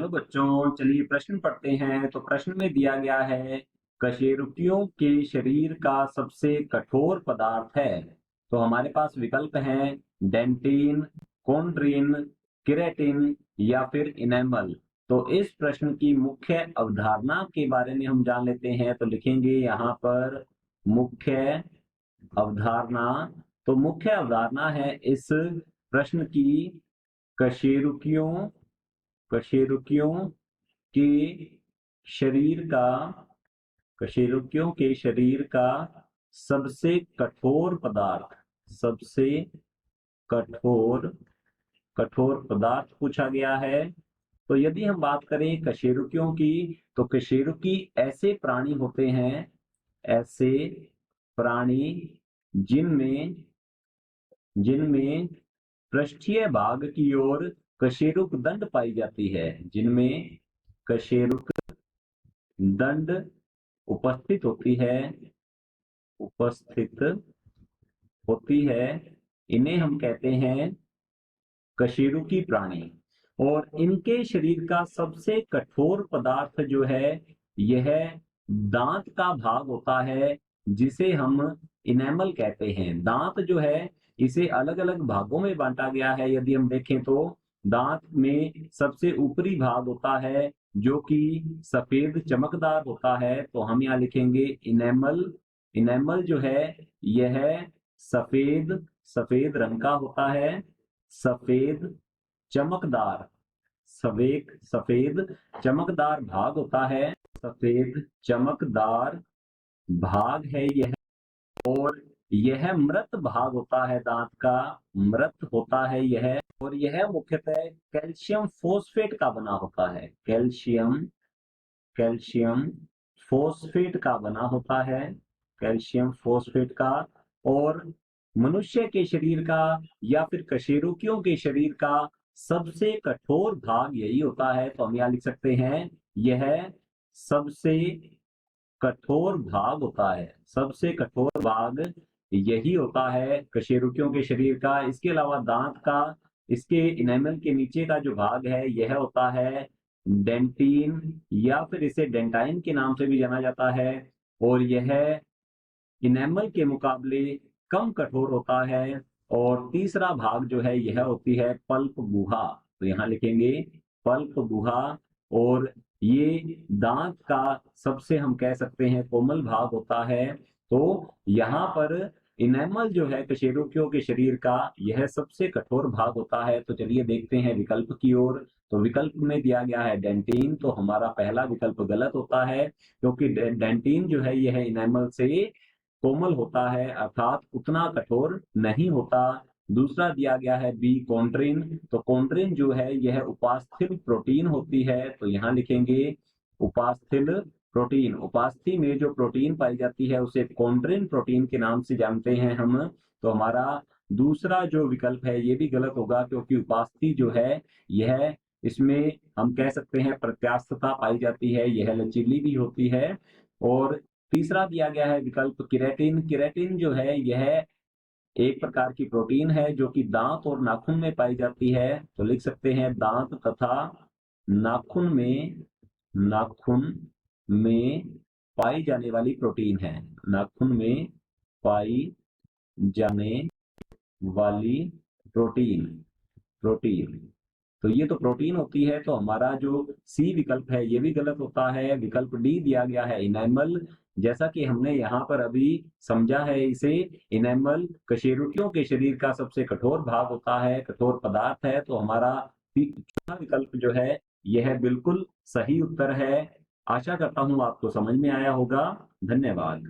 Hello बच्चों, चलिए प्रश्न पढ़ते हैं। तो प्रश्न में दिया गया है कशेरुकियों के शरीर का सबसे कठोर पदार्थ है। तो हमारे पास विकल्प हैं डेंटिन, कॉन्ड्रिन, केराटिन या फिर इनेमल। तो इस प्रश्न की मुख्य अवधारणा के बारे में हम जान लेते हैं। तो लिखेंगे यहाँ पर मुख्य अवधारणा। तो मुख्य अवधारणा है इस प्रश्न की कशेरुकियों कशेरुकियों के शरीर का कशेरुकियों के शरीर का सबसे कठोर पदार्थ सबसे कठोर कठोर पदार्थ पूछा गया है। तो यदि हम बात करें कशेरुकियों की, तो कशेरुकी ऐसे प्राणी होते हैं, ऐसे प्राणी जिनमें जिनमें पृष्ठीय भाग की ओर कशेरुक दंड पाई जाती है, जिनमें कशेरुक दंड उपस्थित होती है। इन्हें हम कहते हैं कशेरुकी प्राणी। और इनके शरीर का सबसे कठोर पदार्थ जो है, यह दांत का भाग होता है, जिसे हम इनेमल कहते हैं। दांत जो है, इसे अलग अलग भागों में बांटा गया है। यदि हम देखें तो दांत में सबसे ऊपरी भाग होता है जो कि सफेद चमकदार होता है। तो हम यहाँ लिखेंगे इनेमल। इनेमल जो है, यह सफेद सफेद रंग का होता है। सफेद चमकदार सफेद चमकदार भाग होता है। सफेद चमकदार भाग है यह। और यह मृत भाग होता है, दांत का मृत होता है यह। और यह मुख्यतः कैल्शियम फोस्फेट का बना होता है। कैल्शियम फोस्फेट का बना होता है। कैल्शियम फोस्फेट का। और मनुष्य के शरीर का या फिर कशेरुकियों के शरीर का सबसे कठोर भाग यही होता है। तो हम यहाँ लिख सकते हैं, यह सबसे कठोर भाग होता है। सबसे कठोर भाग यही होता है कशेरुकियों के शरीर का। इसके अलावा दांत का, इसके इनेमल के नीचे का जो भाग है, यह होता है डेंटिन या फिर इसे डेंटाइन के नाम से भी जाना जाता है। और यह इनेमल के मुकाबले कम कठोर होता है। और तीसरा भाग जो है, यह होती है पल्प गुहा। तो यहाँ लिखेंगे पल्प गुहा। और ये दांत का सबसे हम कह सकते हैं कोमल भाग होता है। तो यहाँ पर इनेमल जो है कशेरुकियों के शरीर का, यह सबसे कठोर भाग होता है। तो चलिए देखते हैं विकल्प की ओर। तो विकल्प में दिया गया है डेंटिन। तो हमारा पहला विकल्प गलत होता है, क्योंकि डेंटिन जो है, यह इनेमल से कोमल होता है, अर्थात उतना कठोर नहीं होता। दूसरा दिया गया है बी कॉन्ड्रिन। तो कॉन्ड्रिन जो है, यह उपास्थि प्रोटीन होती है। तो यहाँ लिखेंगे उपास्थिल प्रोटीन। उपास्थि में जो प्रोटीन पाई जाती है, उसे कॉन्ड्रिन प्रोटीन के नाम से जानते हैं हम। तो हमारा दूसरा जो विकल्प है, ये भी गलत होगा, क्योंकि उपास्थि जो है, यह इसमें हम कह सकते हैं प्रत्यास्थता पाई जाती है, यह लचीली भी होती है। और तीसरा दिया गया है विकल्प केराटिन। केराटिन जो है, यह एक प्रकार की प्रोटीन है जो कि दांत और नाखून में पाई जाती है। तो लिख सकते हैं दांत तथा नाखून में पाई जाने वाली प्रोटीन है। नाखून में पाई जाने वाली प्रोटीन प्रोटीन तो ये तो प्रोटीन होती है। तो हमारा जो सी विकल्प है, ये भी गलत होता है। विकल्प डी दिया गया है इनेमल। जैसा कि हमने यहाँ पर अभी समझा है इसे, इनेमल कशेरुकियों के शरीर का सबसे कठोर भाग होता है, कठोर पदार्थ है। तो हमारा चौथा विकल्प जो है, यह बिल्कुल सही उत्तर है। आशा करता हूँ आपको समझ में आया होगा। धन्यवाद।